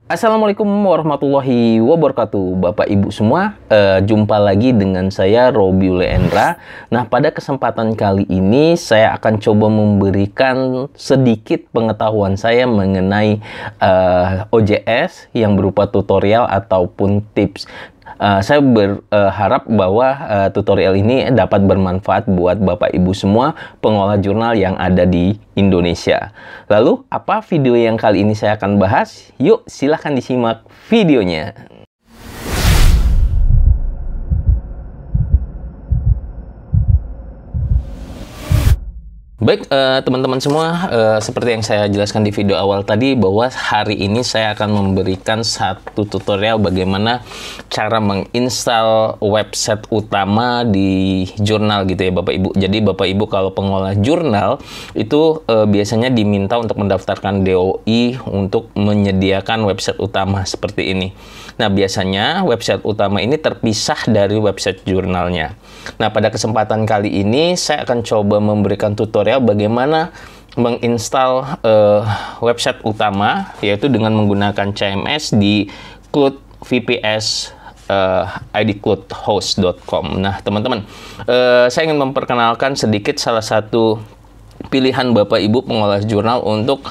Assalamualaikum warahmatullahi wabarakatuh, Bapak Ibu semua. Jumpa lagi dengan saya Robiul Endra. Nah, pada kesempatan kali ini saya akan coba memberikan sedikit pengetahuan saya mengenai OJS yang berupa tutorial ataupun tips. Saya berharap bahwa tutorial ini dapat bermanfaat buat Bapak Ibu semua pengolah jurnal yang ada di Indonesia. Lalu, apa video yang kali ini saya akan bahas? Yuk, silahkan disimak videonya. Baik, teman-teman semua, seperti yang saya jelaskan di video awal tadi, bahwa hari ini saya akan memberikan satu tutorial bagaimana cara menginstal website utama di jurnal gitu ya Bapak Ibu. Jadi Bapak Ibu kalau pengolah jurnal itu biasanya diminta untuk mendaftarkan DOI untuk menyediakan website utama seperti ini. Nah, biasanya website utama ini terpisah dari website jurnalnya. Nah, pada kesempatan kali ini saya akan coba memberikan tutorial bagaimana menginstal website utama, yaitu dengan menggunakan CMS di Cloud VPS idcloudhost.com. Nah, teman-teman, saya ingin memperkenalkan sedikit salah satu pilihan Bapak Ibu pengolah jurnal untuk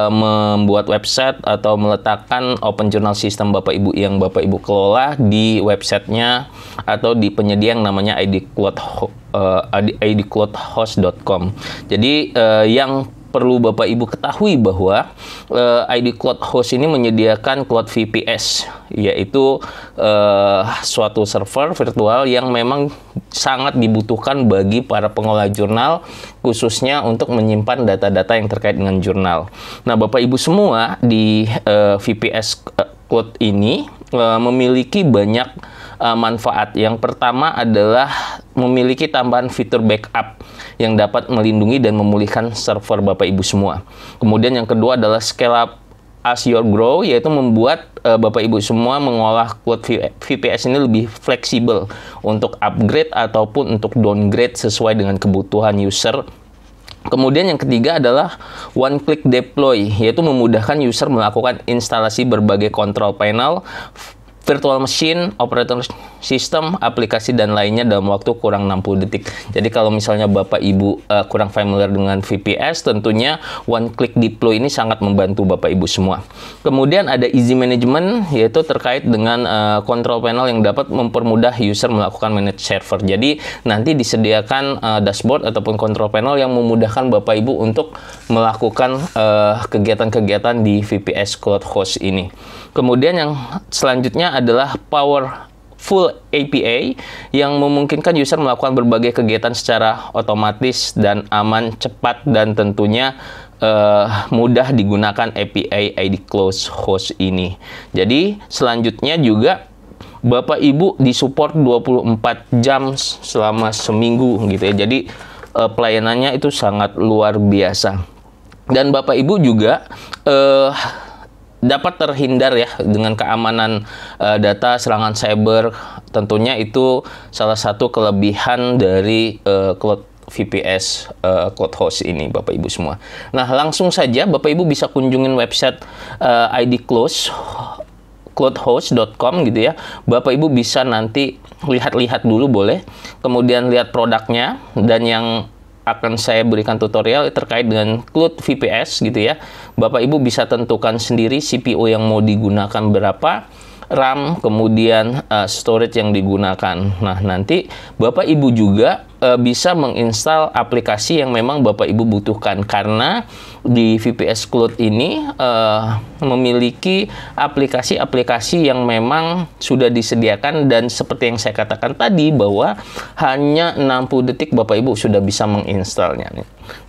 membuat website atau meletakkan open journal system Bapak Ibu yang Bapak Ibu kelola di websitenya atau di penyedia yang namanya idcloudhost.com. Jadi yang perlu Bapak Ibu ketahui bahwa idcloudhost ini menyediakan Cloud VPS, yaitu suatu server virtual yang memang sangat dibutuhkan bagi para pengolah jurnal, khususnya untuk menyimpan data-data yang terkait dengan jurnal. Nah, Bapak Ibu semua di VPS Cloud ini memiliki banyak manfaat. Yang pertama adalah memiliki tambahan fitur backup yang dapat melindungi dan memulihkan server Bapak Ibu semua. Kemudian yang kedua adalah scale up as you grow, yaitu membuat Bapak Ibu semua mengolah Cloud VPS ini lebih fleksibel untuk upgrade ataupun untuk downgrade sesuai dengan kebutuhan user. Kemudian yang ketiga adalah one click deploy, yaitu memudahkan user melakukan instalasi berbagai control panel, virtual machine, operating system, aplikasi, dan lainnya dalam waktu kurang 60 detik. Jadi kalau misalnya Bapak Ibu kurang familiar dengan VPS, tentunya one click deploy ini sangat membantu Bapak Ibu semua. Kemudian ada easy management, yaitu terkait dengan control panel yang dapat mempermudah user melakukan manage server. Jadi nanti disediakan dashboard ataupun control panel yang memudahkan Bapak Ibu untuk melakukan kegiatan-kegiatan di VPS Cloud Host ini. Kemudian yang selanjutnya adalah Powerful API yang memungkinkan user melakukan berbagai kegiatan secara otomatis dan aman, cepat, dan tentunya mudah digunakan API idcloudhost ini. Jadi selanjutnya juga Bapak Ibu disupport 24 jam selama seminggu gitu ya. Jadi pelayanannya itu sangat luar biasa. Dan Bapak Ibu juga dapat terhindar ya dengan keamanan data serangan cyber. Tentunya itu salah satu kelebihan dari Cloud VPS Cloudhost ini Bapak Ibu semua. Nah, langsung saja Bapak Ibu bisa kunjungin website idcloudhost.com gitu ya. Bapak Ibu bisa nanti lihat-lihat dulu boleh, kemudian lihat produknya, dan yang akan saya berikan tutorial terkait dengan Cloud VPS gitu ya. Bapak Ibu bisa tentukan sendiri CPU yang mau digunakan berapa, RAM, kemudian storage yang digunakan. Nah, nanti Bapak Ibu juga bisa menginstal aplikasi yang memang Bapak Ibu butuhkan, karena di VPS Cloud ini memiliki aplikasi-aplikasi yang memang sudah disediakan, dan seperti yang saya katakan tadi bahwa hanya 60 detik Bapak Ibu sudah bisa menginstalnya.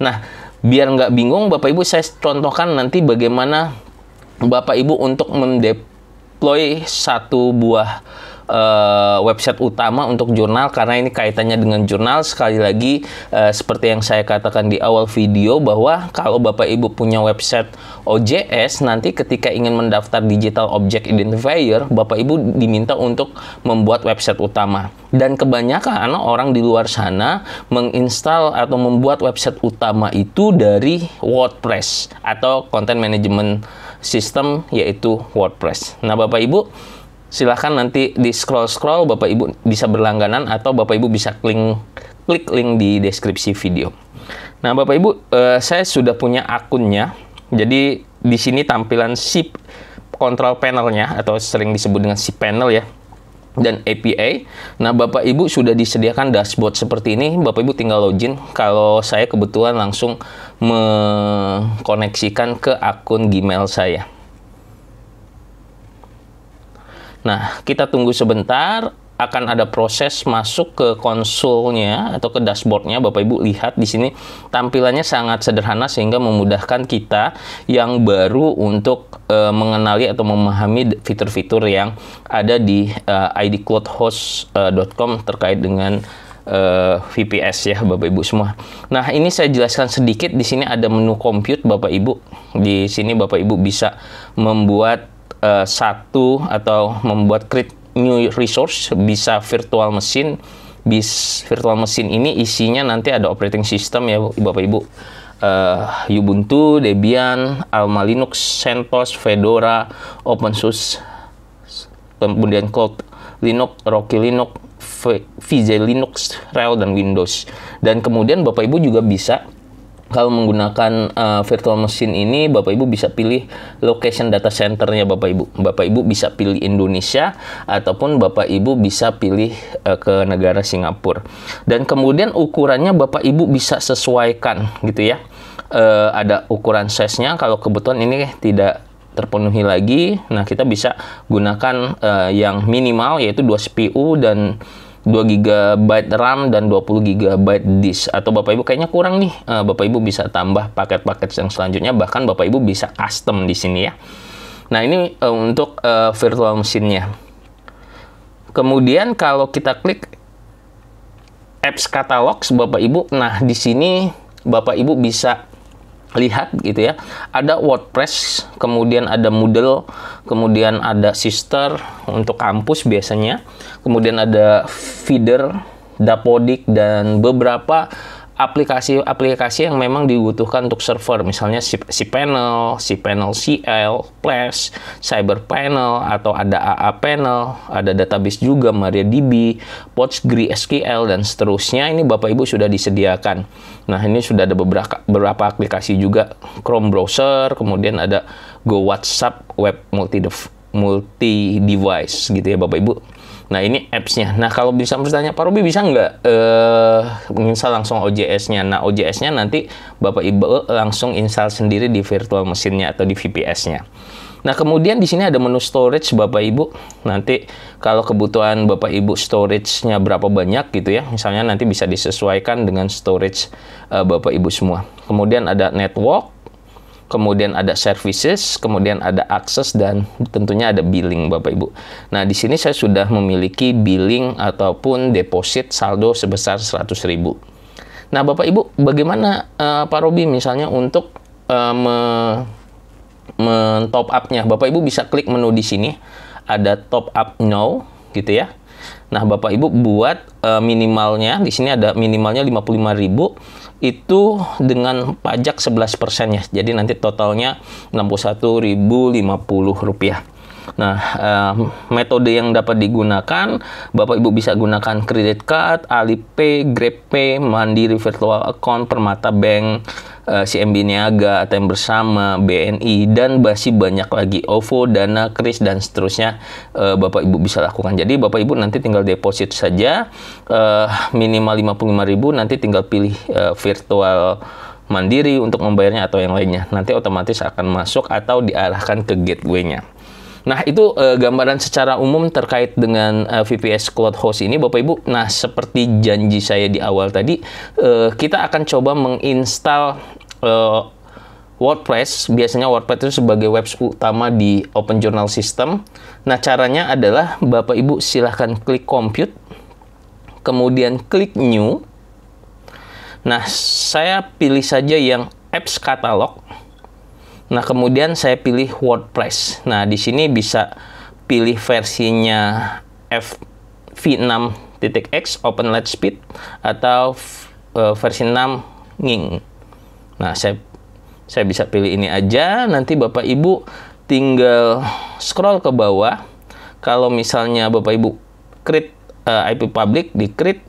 Nah, biar nggak bingung Bapak Ibu, saya contohkan nanti bagaimana Bapak Ibu untuk mendeploy satu buah website utama untuk jurnal, karena ini kaitannya dengan jurnal. Sekali lagi, seperti yang saya katakan di awal video, bahwa kalau Bapak Ibu punya website OJS, nanti ketika ingin mendaftar Digital Object Identifier, Bapak Ibu diminta untuk membuat website utama. Dan kebanyakan orang di luar sana menginstal atau membuat website utama itu dari WordPress atau Content Management sistem, yaitu WordPress. Nah, Bapak Ibu silahkan nanti di scroll-scroll, Bapak Ibu bisa berlangganan atau Bapak Ibu bisa klik link di deskripsi video. Nah, Bapak Ibu, saya sudah punya akunnya. Jadi di sini tampilan si control panelnya atau sering disebut dengan si panel ya, dan API. Nah, Bapak Ibu sudah disediakan dashboard seperti ini. Bapak Ibu tinggal login. Kalau saya kebetulan langsung mengkoneksikan ke akun Gmail saya. Nah, kita tunggu sebentar, akan ada proses masuk ke konsolnya atau ke dashboardnya. Bapak Ibu lihat di sini tampilannya sangat sederhana sehingga memudahkan kita yang baru untuk mengenali atau memahami fitur-fitur yang ada di idcloudhost.com terkait dengan VPS ya, Bapak Ibu semua. Nah, ini saya jelaskan sedikit. Di sini ada menu compute, Bapak Ibu. Di sini Bapak Ibu bisa membuat satu atau membuat create new resource, bisa virtual machine. Virtual machine ini isinya nanti ada operating system ya, Bapak Ibu. Ubuntu, Debian, Alma Linux, CentOS, Fedora, OpenSUSE, kemudian Cold Linux, Rocky Linux, VJ Linux, RHEL, dan Windows. Dan kemudian Bapak Ibu juga bisa, kalau menggunakan virtual machine ini, Bapak Ibu bisa pilih location data centernya Bapak Ibu. Bapak Ibu bisa pilih Indonesia ataupun Bapak Ibu bisa pilih ke negara Singapura. Dan kemudian ukurannya Bapak Ibu bisa sesuaikan gitu ya. Ada ukuran size-nya, kalau kebetulan ini tidak terpenuhi lagi. Nah, kita bisa gunakan yang minimal yaitu 2 CPU dan 2 GB RAM dan 20 GB disk. Atau Bapak Ibu kayaknya kurang nih, Bapak Ibu bisa tambah paket-paket yang selanjutnya, bahkan Bapak Ibu bisa custom di sini ya. Nah, ini untuk virtual machine-nya. Kemudian kalau kita klik apps catalogs Bapak Ibu, nah di sini Bapak Ibu bisa lihat gitu ya, ada WordPress, kemudian ada Moodle, kemudian ada Sister untuk kampus biasanya, kemudian ada Feeder, Dapodik, dan beberapa aplikasi-aplikasi yang memang dibutuhkan untuk server, misalnya cPanel, cPanel CL, Flash, CyberPanel, atau ada AA Panel, ada database juga, MariaDB, PostgreSQL, dan seterusnya. Ini Bapak Ibu sudah disediakan. Nah, ini sudah ada beberapa aplikasi juga, Chrome browser, kemudian ada Go WhatsApp, web multi-device gitu ya Bapak Ibu. Nah, ini apps-nya. Nah, kalau bisa bertanya, Pak Robi bisa nggak menginstal langsung OJS-nya? Nah, OJS-nya nanti Bapak Ibu langsung install sendiri di virtual machine-nya atau di VPS-nya. Nah, kemudian di sini ada menu storage Bapak Ibu. Nanti kalau kebutuhan Bapak Ibu storage-nya berapa banyak gitu ya. Misalnya nanti bisa disesuaikan dengan storage Bapak Ibu semua. Kemudian ada network, kemudian ada services, kemudian ada akses, dan tentunya ada billing Bapak Ibu. Nah, di sini saya sudah memiliki billing ataupun deposit saldo sebesar 100.000. Nah, Bapak Ibu, bagaimana Pak Robi misalnya untuk men-top up-nya? Bapak Ibu bisa klik menu di sini, ada top up now gitu ya. Nah, Bapak Ibu buat minimalnya, di sini ada minimalnya 55.000, itu dengan pajak 11% ya. Jadi nanti totalnya 61.050 rupiah. Nah, metode yang dapat digunakan, Bapak Ibu bisa gunakan credit card, Alipay, GrabPay, Mandiri Virtual Account, Permata Bank, CMB Niaga, ATM Bersama, BNI, dan masih banyak lagi, OVO, Dana, Kris, dan seterusnya. Bapak Ibu bisa lakukan. Jadi Bapak Ibu nanti tinggal deposit saja, minimal 55.000, nanti tinggal pilih virtual Mandiri untuk membayarnya atau yang lainnya. Nanti otomatis akan masuk atau diarahkan ke gateway-nya. Nah, itu gambaran secara umum terkait dengan VPS Cloud Host ini Bapak Ibu. Nah, seperti janji saya di awal tadi, kita akan coba menginstal WordPress. Biasanya WordPress itu sebagai web utama di Open Journal System. Nah, caranya adalah Bapak Ibu silahkan klik compute, kemudian klik new. Nah, saya pilih saja yang apps catalog. Nah, kemudian saya pilih WordPress. Nah, di sini bisa pilih versinya v6.x Open Lightspeed atau versi 6 Nging. Nah, saya bisa pilih ini aja. Nanti Bapak Ibu tinggal scroll ke bawah. Kalau misalnya Bapak Ibu create IP public, di create,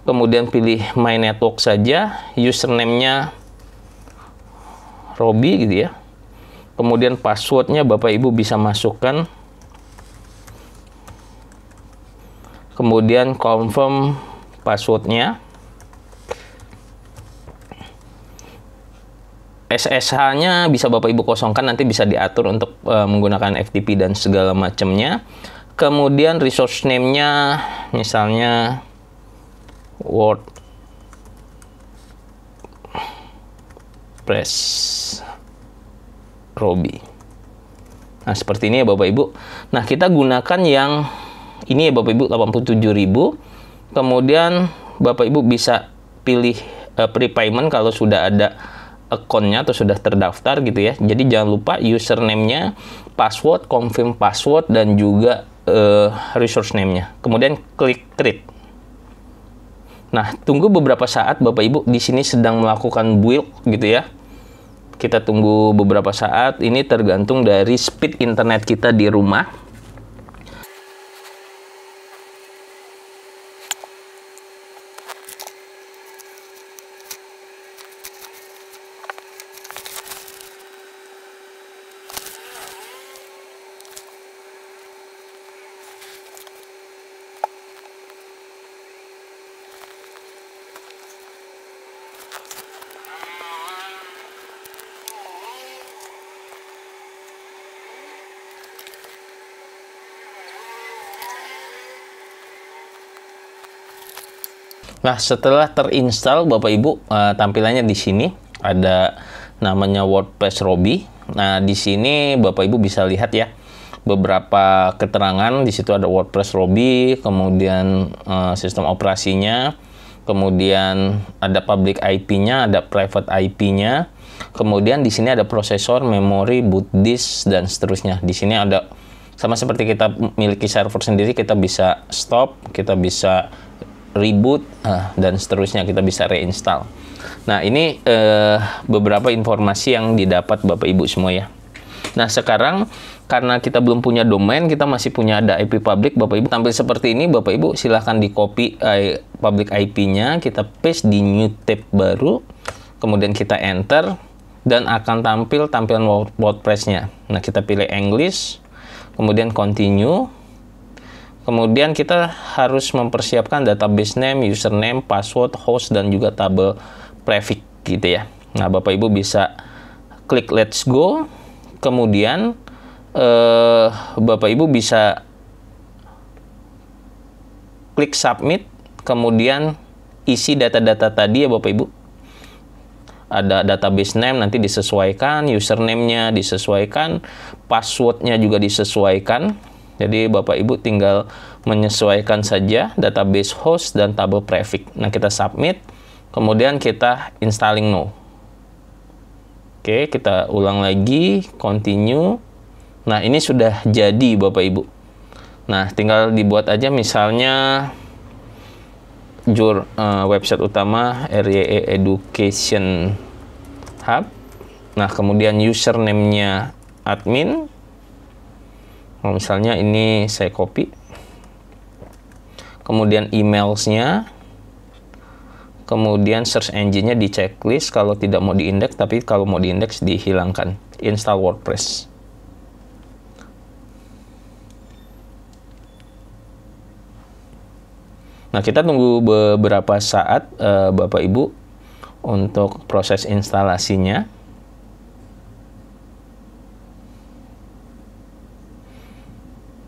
kemudian pilih my network saja, username-nya Robi gitu ya. Kemudian passwordnya Bapak Ibu bisa masukkan. Kemudian confirm passwordnya. SSH-nya bisa Bapak Ibu kosongkan, nanti bisa diatur untuk menggunakan FTP dan segala macamnya. Kemudian resource name-nya misalnya WordPress Robi. Nah, seperti ini ya Bapak Ibu. Nah, kita gunakan yang ini ya Bapak Ibu, 87.000. Kemudian Bapak Ibu bisa pilih prepayment kalau sudah ada akunnya atau sudah terdaftar gitu ya. Jadi jangan lupa username-nya, password, confirm password, dan juga resource name-nya. Kemudian klik create. Nah, tunggu beberapa saat Bapak Ibu, di sini sedang melakukan build gitu ya. Kita tunggu beberapa saat, ini tergantung dari speed internet kita di rumah. Nah, setelah terinstall Bapak Ibu, tampilannya di sini ada namanya WordPress Robi. Nah, di sini Bapak Ibu bisa lihat ya beberapa keterangan. Di situ ada WordPress Robi, kemudian sistem operasinya, kemudian ada public IP-nya, ada private IP-nya. Kemudian di sini ada prosesor, memori, boot disk, dan seterusnya. Di sini ada sama seperti kita miliki server sendiri, kita bisa stop, kita bisa reboot, dan seterusnya, kita bisa reinstall. Nah, ini beberapa informasi yang didapat Bapak Ibu semua ya. Nah, sekarang karena kita belum punya domain, kita masih punya ada IP public, Bapak Ibu tampil seperti ini. Bapak Ibu silahkan di copy public IP-nya, kita paste di new tab baru, kemudian kita enter, dan akan tampil tampilan WordPress-nya. Nah, kita pilih English, kemudian continue. Kemudian kita harus mempersiapkan database name, username, password, host, dan juga tabel prefix gitu ya. Nah, Bapak Ibu bisa klik let's go. Kemudian Bapak Ibu bisa klik submit. Kemudian isi data-data tadi ya Bapak Ibu. Ada database name nanti disesuaikan, username-nya disesuaikan, password-nya juga disesuaikan. Jadi Bapak Ibu tinggal menyesuaikan saja database host dan tabel prefix. Nah, kita submit, kemudian kita installing now. Oke, kita ulang lagi, continue. Nah, ini sudah jadi Bapak Ibu. Nah, tinggal dibuat aja misalnya website utama RYE Education Hub. Nah, kemudian username-nya admin. Misalnya ini saya copy, kemudian emailsnya, kemudian search engine-nya di checklist kalau tidak mau diindeks, tapi kalau mau diindeks dihilangkan. Install WordPress. Nah, kita tunggu beberapa saat Bapak Ibu untuk proses instalasinya.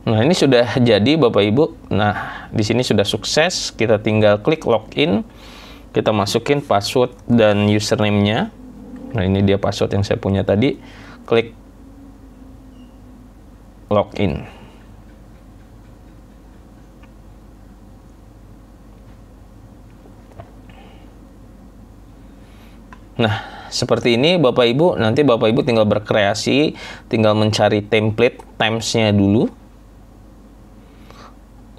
Nah, ini sudah jadi Bapak Ibu. Nah, di sini sudah sukses. Kita tinggal klik login. Kita masukin password dan username-nya. Nah, ini dia password yang saya punya tadi. Klik login. Nah, seperti ini Bapak Ibu. Nanti Bapak Ibu tinggal berkreasi, tinggal mencari template times-nya dulu.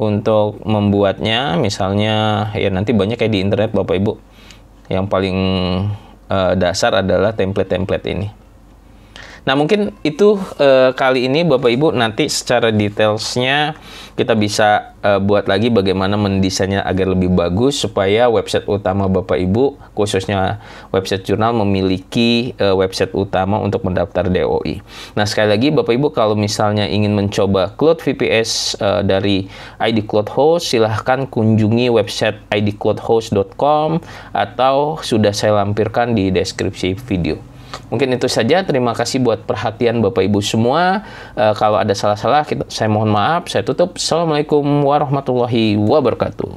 Untuk membuatnya, misalnya ya nanti banyak kayak di internet Bapak Ibu. Yang paling dasar adalah template-template ini. Nah, mungkin itu kali ini Bapak Ibu, nanti secara detailsnya kita bisa buat lagi bagaimana mendesainnya agar lebih bagus supaya website utama Bapak Ibu, khususnya website jurnal, memiliki website utama untuk mendaftar DOI. Nah, sekali lagi Bapak Ibu, kalau misalnya ingin mencoba Cloud VPS dari ID Cloud Host, silahkan kunjungi website idcloudhost.com atau sudah saya lampirkan di deskripsi video. Mungkin itu saja. Terima kasih buat perhatian Bapak Ibu semua. Kalau ada salah-salah, saya mohon maaf. Saya tutup. Assalamualaikum warahmatullahi wabarakatuh.